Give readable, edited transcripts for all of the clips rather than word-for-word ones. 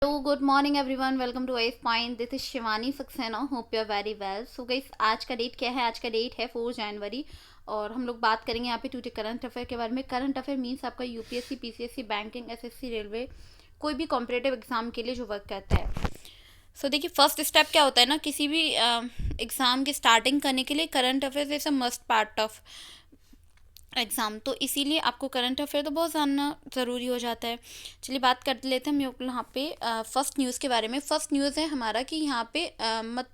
Hello, good morning everyone. Welcome to Wave Point. This is Shivani Saxena. Hope you are very well. So guys, आज का date क्या है? आज का date है 4 जनवरी और हम लोग बात करेंगे यहाँ पे टूडे करंट अफेयर के बारे में. करंट अफेयर मीन्स आपका UPSC, PCSC, banking, SSC, railway, कोई भी कॉम्पिटेटिव एग्जाम के लिए जो वर्क करता है. देखिए, फर्स्ट स्टेप क्या होता है ना, किसी भी एग्ज़ाम की स्टार्टिंग करने के लिए current affair is a must part of exam. तो इसीलिए आपको करंट अफेयर तो बहुत जानना ज़रूरी हो जाता है. चलिए बात कर लेते हैं हम यहाँ पे फर्स्ट न्यूज़ के बारे में. फर्स्ट न्यूज़ है हमारा कि यहाँ पे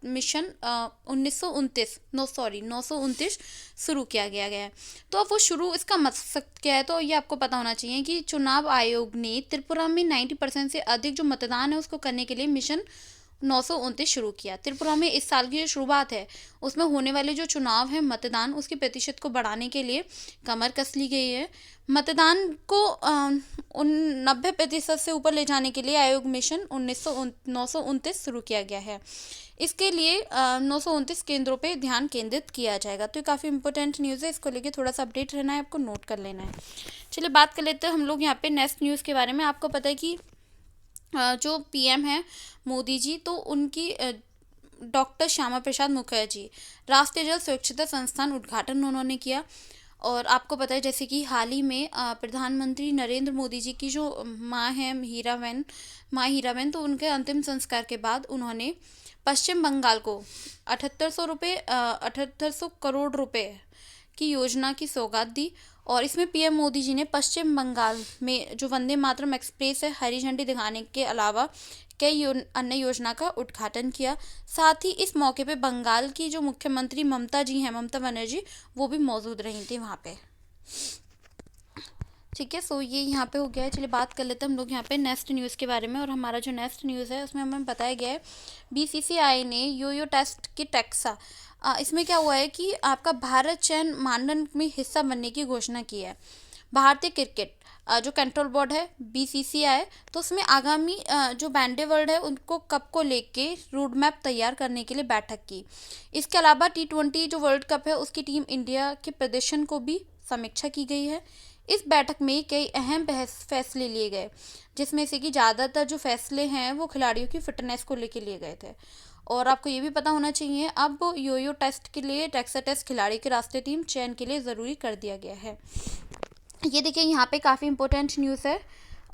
मिशन 929 शुरू किया गया है. तो अब वो शुरू, इसका मकसद क्या है, तो ये आपको पता होना चाहिए कि चुनाव आयोग ने त्रिपुरा में 90% से अधिक जो मतदान है उसको करने के लिए मिशन 929 शुरू किया. त्रिपुरा में इस साल की जो शुरुआत है उसमें होने वाले जो चुनाव है, मतदान, उसके प्रतिशत को बढ़ाने के लिए कमर कस ली गई है. मतदान को 90% से ऊपर ले जाने के लिए आयोग मिशन 929 शुरू किया गया है. इसके लिए 929 केंद्रों पे ध्यान केंद्रित किया जाएगा. तो ये काफ़ी इंपॉर्टेंट न्यूज़ है, इसको लेके थोड़ा सा अपडेट रहना है, आपको नोट कर लेना है. चलिए बात कर लेते हैं हम लोग यहाँ पे नेक्स्ट न्यूज़ के बारे में. आपको पता है कि जो पीएम है मोदी जी, तो उनकी डॉक्टर श्यामा प्रसाद मुखर्जी राष्ट्रीय जल स्वच्छता संस्थान उद्घाटन उन्होंने किया. और आपको पता है जैसे कि हाल ही में प्रधानमंत्री नरेंद्र मोदी जी की जो माँ है हीराबेन, तो उनके अंतिम संस्कार के बाद उन्होंने पश्चिम बंगाल को 7800 करोड़ रुपए की योजना की सौगात दी. और इसमें पीएम मोदी जी ने पश्चिम बंगाल में जो वंदे मातरम एक्सप्रेस है, हरी झंडी दिखाने के अलावा कई अन्य योजना का उद्घाटन किया. साथ ही इस मौके पे बंगाल की जो मुख्यमंत्री ममता बनर्जी, वो भी मौजूद रही थी वहाँ पे. ठीक है, ये यहाँ पे हो गया है. चलिए बात कर लेते हैं हम लोग यहाँ पे नेक्स्ट न्यूज़ के बारे में. और हमारा जो नेक्स्ट न्यूज़ है उसमें हमें बताया गया है बीसीसीआई ने यो टेस्ट की टैक्सा, इसमें क्या हुआ है कि आपका भारत चयन मानदंड में हिस्सा बनने की घोषणा की है. भारतीय क्रिकेट जो कंट्रोल बोर्ड है बीसीसीआई, तो उसमें आगामी जो वनडे वर्ल्ड है उनको कप को लेके रोड मैप तैयार करने के लिए बैठक की. इसके अलावा T20 जो वर्ल्ड कप है उसकी टीम इंडिया के प्रदर्शन को भी समीक्षा की गई है. इस बैठक में कई अहम फैसले लिए गए, जिसमें से कि ज़्यादातर जो फैसले हैं वो खिलाड़ियों की फिटनेस को लेके लिए गए थे. और आपको ये भी पता होना चाहिए अब यो टेस्ट के लिए टैक्सा टेस्ट खिलाड़ी के राष्ट्रीय टीम चयन के लिए ज़रूरी कर दिया गया है. ये देखिए यहाँ पे काफ़ी इंपॉर्टेंट न्यूज़ है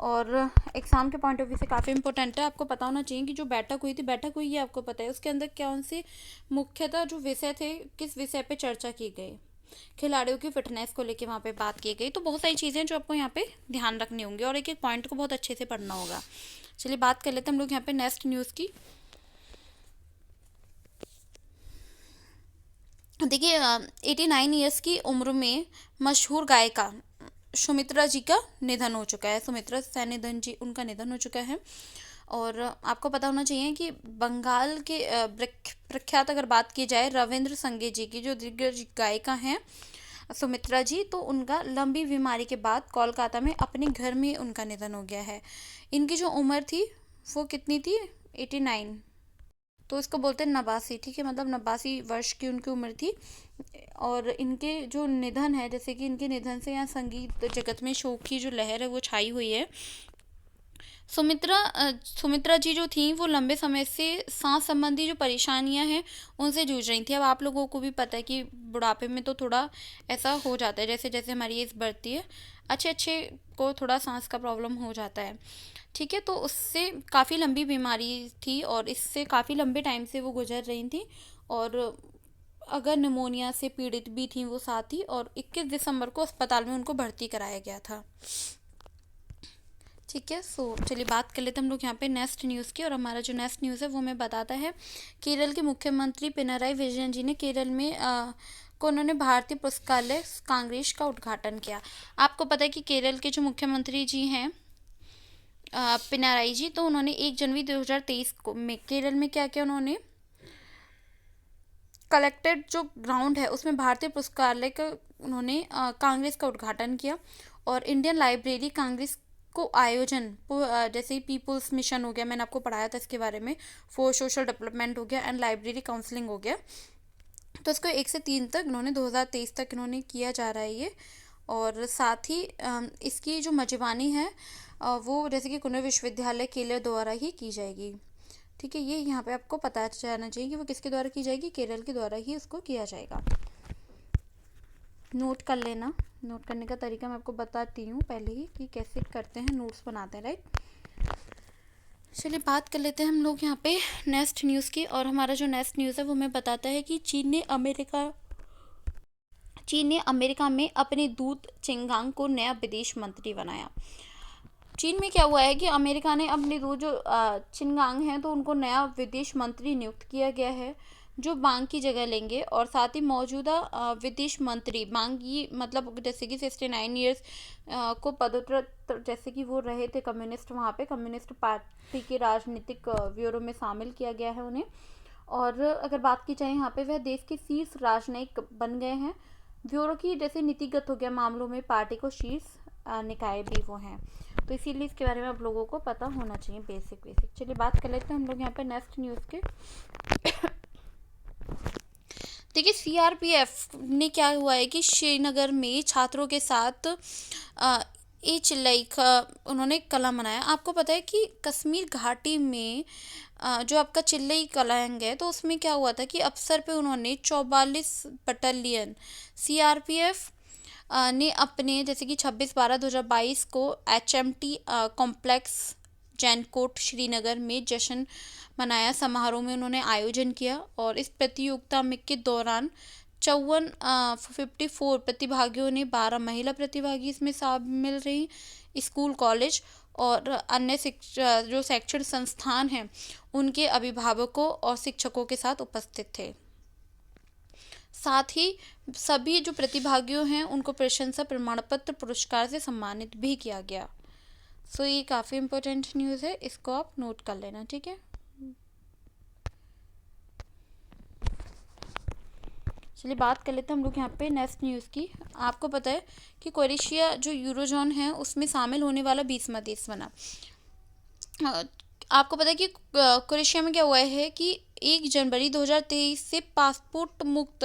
और एग्ज़ाम के पॉइंट ऑफ व्यू से काफ़ी इंपॉर्टेंट है. आपको पता होना चाहिए कि जो बैठक हुई है आपको पता है उसके अंदर कौन से मुख्यतः जो विषय थे, किस विषय पे चर्चा की गई, खिलाड़ियों की फिटनेस को लेके वहाँ पे बात की गई. तो बहुत सारी चीज़ें जो आपको यहाँ पे ध्यान रखनी होंगी और एक एक पॉइंट को बहुत अच्छे से पढ़ना होगा. चलिए बात कर लेते हैं हम लोग यहाँ पे नेक्स्ट न्यूज़ की. देखिए 89 ईयर्स की उम्र में मशहूर गायिका सुमित्रा जी का निधन हो चुका है. सुमित्रा सेनगुप्ता जी, उनका निधन हो चुका है. और आपको पता होना चाहिए कि बंगाल के प्रख्यात अगर बात की जाए रविंद्र संगीत जी की, जो दिग्गज गायिका हैं सुमित्रा जी, तो उनका लंबी बीमारी के बाद कोलकाता में अपने घर में उनका निधन हो गया है. इनकी जो उम्र थी वो कितनी थी, 89, तो इसको बोलते हैं नवासी. ठीक है, मतलब 89 वर्ष की उनकी उम्र थी. और इनके जो निधन है, जैसे कि इनके निधन से यहाँ संगीत जगत में शोक की जो लहर है वो छाई हुई है. सुमित्रा जी जो थी वो लंबे समय से सांस संबंधी जो परेशानियां हैं उनसे जूझ रही थी. अब आप लोगों को भी पता है कि बुढ़ापे में तो थोड़ा ऐसा हो जाता है, जैसे जैसे हमारी एज बढ़ती है अच्छे को थोड़ा सांस का प्रॉब्लम हो जाता है. ठीक है, तो उससे काफ़ी लंबी बीमारी थी और इससे काफ़ी लंबे टाइम से वो गुजर रही थी. और अगर निमोनिया से पीड़ित भी थी वो साथ ही. और 21 दिसंबर को अस्पताल में उनको भर्ती कराया गया था. ठीक है, चलिए बात कर लेते हैं हम लोग यहाँ पे नेक्स्ट न्यूज़ की. और हमारा जो नेक्स्ट न्यूज़ है वो हमें बताता है केरल के मुख्यमंत्री पिनराई विजयन जी ने केरल में को उन्होंने भारतीय पुस्तकालय कांग्रेस का उद्घाटन किया. आपको पता है कि केरल के जो मुख्यमंत्री जी हैं पिनाराई जी, तो उन्होंने 1 जनवरी 2023 को में केरल में क्या किया, उन्होंने कलेक्टेड जो ग्राउंड है उसमें भारतीय पुस्तकालय का उन्होंने कांग्रेस का उद्घाटन किया. और इंडियन लाइब्रेरी कांग्रेस को आयोजन जैसे पीपुल्स मिशन हो गया, मैंने आपको पढ़ाया था इसके बारे में, फॉर सोशल डेवलपमेंट हो गया एंड लाइब्रेरी काउंसलिंग हो गया. तो इसको 1 से 3 तक इन्होंने 2023 तक इन्होंने किया जा रहा है ये. और साथ ही इसकी जो मेजबानी है वो जैसे कि कुनर विश्वविद्यालय केरल द्वारा ही की जाएगी। ठीक है, ये यहाँ पे आपको पता जाना चाहिए कि वो किसके द्वारा की जाएगी, केरल के द्वारा ही उसको किया जाएगा। नोट कर लेना, नोट करने का तरीका मैं आपको बताती हूँ पहले ही कि कैसे करते हैं, नोट्स बनाते हैं, राइट। चलिए बात कर लेते हैं हम लोग यहाँ पे नेक्स्ट न्यूज़ की। और हमारा जो नेक्स्ट न्यूज़ है वो हमें बताता है कि चीन ने अमेरिका में अपने दूत चिंगांग को नया विदेश मंत्री बनाया। चीन में क्या हुआ है कि अमेरिका ने अपने दो जो चिंगांग हैं तो उनको नया विदेश मंत्री नियुक्त किया गया है, जो बांग की जगह लेंगे। और साथ ही मौजूदा विदेश मंत्री बांग की मतलब जैसे कि 69 ईयर्स को पदोन्नत, जैसे कि वो रहे थे कम्युनिस्ट, वहाँ पे कम्युनिस्ट पार्टी के राजनीतिक ब्यूरो में शामिल किया गया है उन्हें। और अगर बात की जाए यहाँ पे वह देश के शीर्ष राजनयिक बन गए हैं। ब्यूरो की जैसे नीतिगत हो गया मामलों में पार्टी को शीर्ष निकाय भी वो हैं, तो इसीलिए इसके बारे में आप लोगों को पता होना चाहिए बेसिक। चलिए बात कर लेते हैं हम लोग यहाँ पे नेक्स्ट न्यूज़ के। देखिए सीआरपीएफ ने क्या हुआ है कि श्रीनगर में छात्रों के साथ ए चिल्लई का उन्होंने कला मनाया। आपको पता है कि कश्मीर घाटी में जो आपका चिल्लई कलांग है तो उसमें क्या हुआ था कि अवसर पे उन्होंने 44 बटालियन सीआरपीएफ ने अपने जैसे कि 26/12/2022 को HMT कॉम्प्लेक्स जैनकोट श्रीनगर में जश्न मनाया समारोह में उन्होंने आयोजन किया। और इस प्रतियोगिता में के दौरान 54 प्रतिभागियों ने 12 महिला प्रतिभागी इसमें शामिल रही। स्कूल कॉलेज और अन्य जो शैक्षणिक संस्थान हैं उनके अभिभावकों और शिक्षकों के साथ उपस्थित थे। साथ ही सभी जो प्रतिभागियों हैं उनको प्रशंसा प्रमाण पत्र पुरस्कार से सम्मानित भी किया गया। सो ये काफ़ी इम्पोर्टेंट न्यूज़ है, इसको आप नोट कर लेना, ठीक है। चलिए बात कर लेते हैं हम लोग यहाँ पे नेक्स्ट न्यूज़ की। आपको पता है कि क्रोएशिया जो यूरोजोन है उसमें शामिल होने वाला 20वां देश बना। आपको पता है कि क्रोएशिया में क्या हुआ है कि 1 जनवरी 2023 से पासपोर्ट मुक्त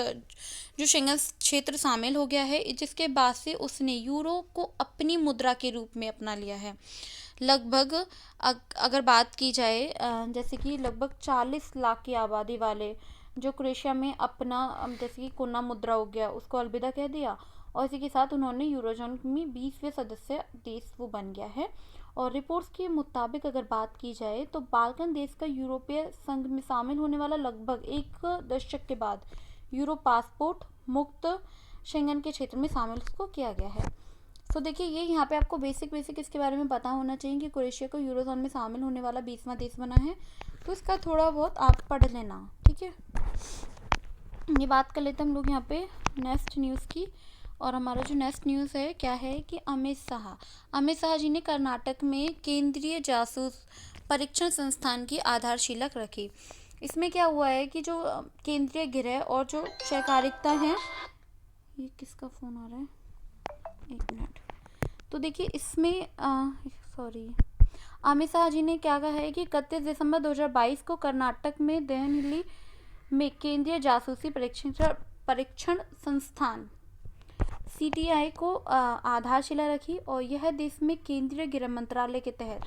जो शेंगन क्षेत्र शामिल हो गया है, जिसके बाद से उसने यूरो को अपनी मुद्रा के रूप में अपना लिया है। लगभग अगर बात की जाए जैसे कि लगभग 40 लाख की आबादी वाले जो क्रोएशिया में अपना जैसे कि कोना मुद्रा हो गया उसको अलविदा कह दिया, और इसी के साथ उन्होंने यूरोजोन में 20वें सदस्य देश वो बन गया है। और रिपोर्ट्स के मुताबिक अगर बात की जाए तो बाल्कन देश का यूरोपीय संघ में शामिल होने वाला लगभग 1 दशक के बाद यूरो पासपोर्ट मुक्त शेंगन के क्षेत्र में शामिल उसको किया गया है। तो देखिए ये यहाँ पे आपको बेसिक इसके बारे में पता होना चाहिए कि क्रोएशिया को यूरोजोन में शामिल होने वाला 20वां देश बना है, तो इसका थोड़ा बहुत आप पढ़ लेना, ठीक है। ये बात कर लेते हैं हम लोग यहाँ पे नेक्स्ट न्यूज़ की। और हमारा जो नेक्स्ट न्यूज़ है क्या है कि अमित शाह जी ने कर्नाटक में केंद्रीय जासूस परीक्षण संस्थान की आधारशिला रखी। इसमें क्या हुआ है कि जो केंद्रीय गृह और जो सहकारिता है, ये किसका फ़ोन आ रहा है, एक मिनट। तो देखिए इसमें अमित शाह जी ने क्या कहा है कि 31 दिसंबर 2022 को कर्नाटक में देहनली में केंद्रीय जासूसी परीक्षण संस्थान CTI को आधारशिला रखी। और यह देश में केंद्रीय गृह मंत्रालय के तहत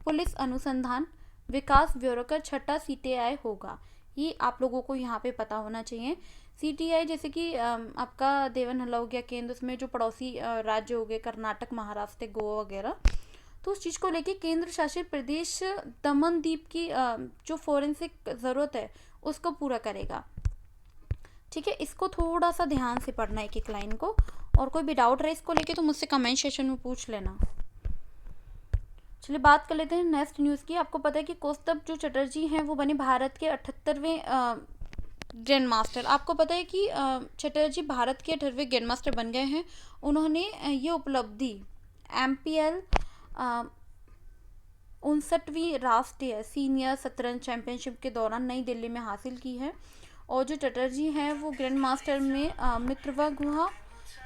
पुलिस अनुसंधान विकास ब्यूरो का 6ठा CTI होगा। ये आप लोगों को यहाँ पे पता होना चाहिए। CTI जैसे कि आपका देवनहल्ला हो गया केंद्र, उसमें जो पड़ोसी राज्य हो गए कर्नाटक, महाराष्ट्र, गोवा वगैरह, तो उस चीज़ को लेके केंद्र शासित प्रदेश दमनदीप की जो फोरेंसिक ज़रूरत है उसको पूरा करेगा, ठीक है। इसको थोड़ा सा ध्यान से पढ़ना एक लाइन को, और कोई भी डाउट रहे इसको लेके तो मुझसे कमेंट सेक्शन में पूछ लेना। चलिए बात कर लेते हैं नेक्स्ट न्यूज़ की। आपको पता है कि कौस्तुभ जो चटर्जी हैं वो बने भारत के 78वें ग्रैंड मास्टर। आपको पता है कि चटर्जी भारत के 18वें ग्रैंड मास्टर बन गए हैं। उन्होंने ये उपलब्धि MPL 59वीं राष्ट्रीय सीनियर शतरंज चैंपियनशिप के दौरान नई दिल्ली में हासिल की है। और जो चटर्जी हैं वो ग्रैंड मास्टर में मित्रवा गुहा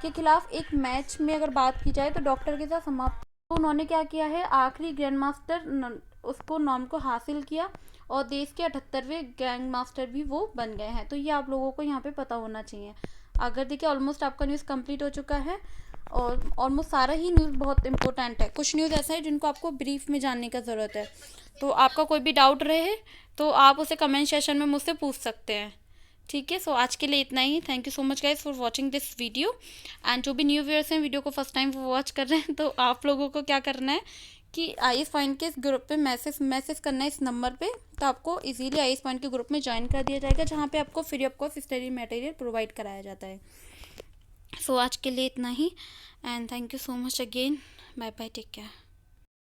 के खिलाफ एक मैच में अगर बात की जाए तो डॉक्टर के साथ समाप्त, तो उन्होंने क्या किया है आखिरी ग्रैंड मास्टर उसको नाम को हासिल किया, और देश के 78वें ग्रैंड मास्टर भी वो बन गए हैं। तो ये आप लोगों को यहाँ पे पता होना चाहिए। अगर देखिए ऑलमोस्ट आपका न्यूज़ कंप्लीट हो चुका है। और ऑलमोस्ट सारा ही न्यूज़ बहुत इंपॉर्टेंट है। कुछ न्यूज़ ऐसा है जिनको आपको ब्रीफ में जानने का ज़रूरत है। तो आपका कोई भी डाउट रहे तो आप उसे कमेंट सेशन में मुझसे पूछ सकते हैं। ठीक है, सो आज के लिए इतना ही। Thank you so much guys for watching this video. And जो भी न्यू व्यूअर्स हैं वीडियो को फर्स्ट टाइम वॉच कर रहे हैं, तो आप लोगों को क्या करना है कि आईएएस पॉइंट के इस ग्रुप पे मैसेज करना है इस नंबर पे। तो आपको इजीली आईएएस पॉइंट के ग्रुप में ज्वाइन कर दिया जाएगा, जहाँ पे आपको free of cost study material provide कराया जाता है। सो आज के लिए इतना ही and thank you so much again. Bye bye, take care.